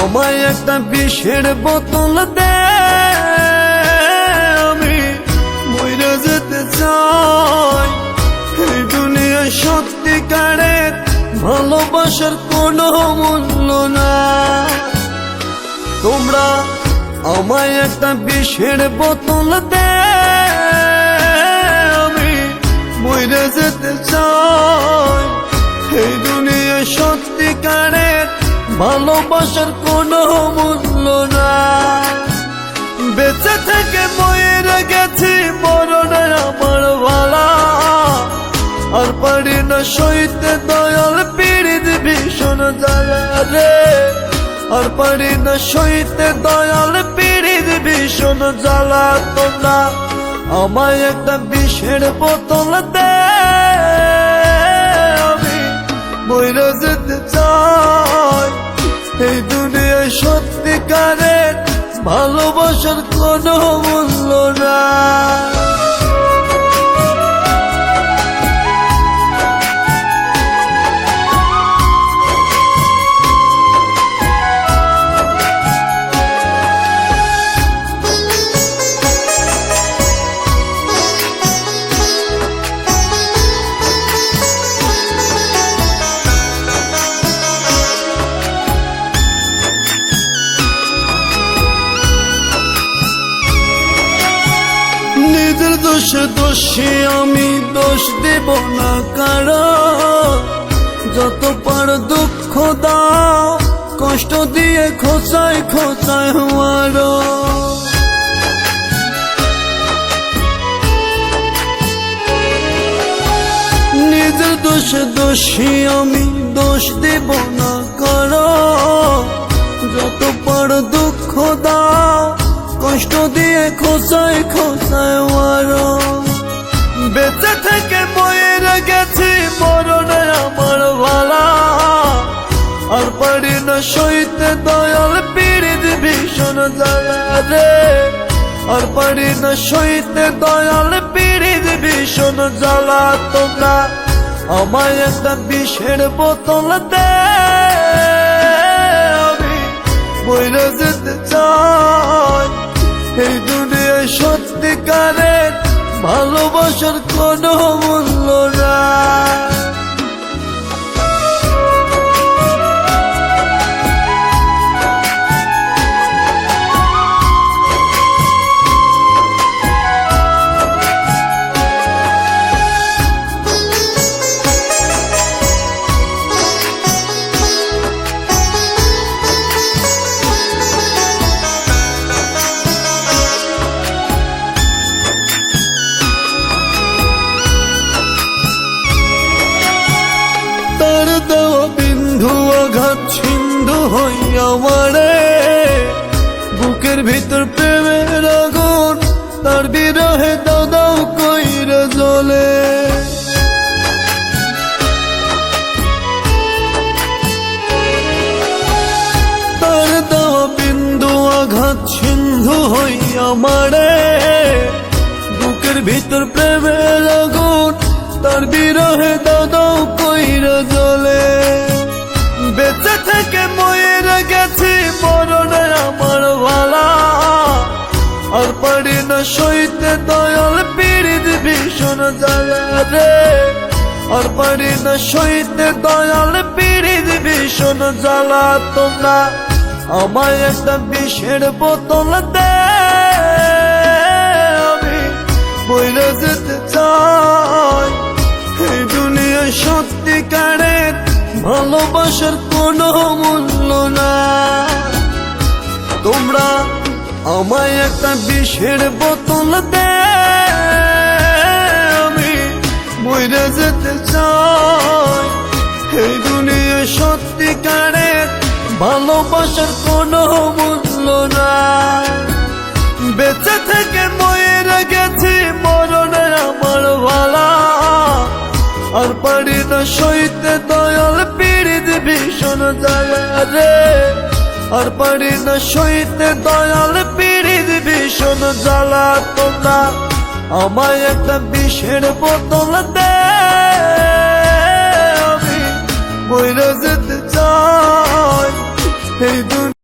আমায় একটা বিষের বোতল দে, আমি মইরা যেতে চাই। এই দুনিয়া সত্যিকারের ভালোবাসার কোনো মূল্য না। তোমরা আমায় একটা বিষের বোতল দে, আমি মইরা যেতে চাই। এই দুনিয়া সত্যিকারের ভালোবাসার কোনো মূল্য না। বেঁচে থেকে মরে গেছি, মরণে আমার ভালা। আর পারি না সইতে দয়াল পীড়িত ভীষণ জ্বালা রে। আর পারি না সইতে দয়াল পীড়িত ভীষণ জ্বালা। তোমরা আমায় একটা বিষের বোতল দে, আমি মইরা যেতে চাই। এই দুনিয়ায় সত্যিকারের ভালোবাসার কোনো মূল্য না। নিজের দোষে দোষী আমি, দোষ দেব না কারো। যত পার দুঃখ দাও, কষ্ট দিয়ে খোঁচায় খোঁচায় মারো। নিজের দোষে দোষী আমি, দোষ দেব না কারো। যত পার দুঃখ দাও, কষ্ট দিয়ে খোঁচায় খোঁচায় মারো। বেঁচে থেকে মরে গেছি, মরণে আমার ভালা। আর পারি না সইতে দয়াল পীড়িত ভীষণ জ্বালা রে। আর পারি না সইতে দয়াল পীড়িত ভীষণ জ্বালা। তোমরা আমায় একটা বিষের বোতল দে, আমি মইরা যেতে চাই। এই দুনিয়ায় সত্যিকারের ভালোবাসার কোনো মূল্য না। তার দেওয়া বিন্ধু আঘাত সিন্ধু হইয়া মারে। বুকের ভিতর প্রেমের আগুন, তার বিরহে দাও দাও কইরা জ্বলে। তার দেওয়া বিন্দু আঘাত সিন্ধু হইয়া মারে। বুকের ভিতর প্রেমের আগুন, তার বিরহে দাও দাও কইরা জ্বলে। বেঁচে থেকে মরে গেছি, মরণে আমার ভালা। আর পারি না সইতে দয়াল পীড়িত ভীষণ জ্বালা রে। আর পারি না সইতে দয়াল পীড়িত ভীষণ জ্বালা। তোমরা আমায় একটা বিষের বোতল দে, আমি মইরা যেতে চাই। এই দুনিয়া সত্যিকারের ভালোবাসার কোনো মূল্য না। তোমরা আমায় একটা বিষের বোতল দে, আমি মইরা যেতে চাই। এই দুনিয়া সত্যিকারের ভালোবাসার কোনো মূল্য না। বেঁচে থেকে মরে গেছি, মরণে আমার ভালা। আর পারি না সইতে দয়াল পীড়িত ভীষণ জ্বালা রে। আর পারি না সইতে দয়াল পীড়িত ভীষণ জ্বালা। তোমরা আমায় একটা বিষের বোতল দে, আমি মইরা যেতে চাই। এই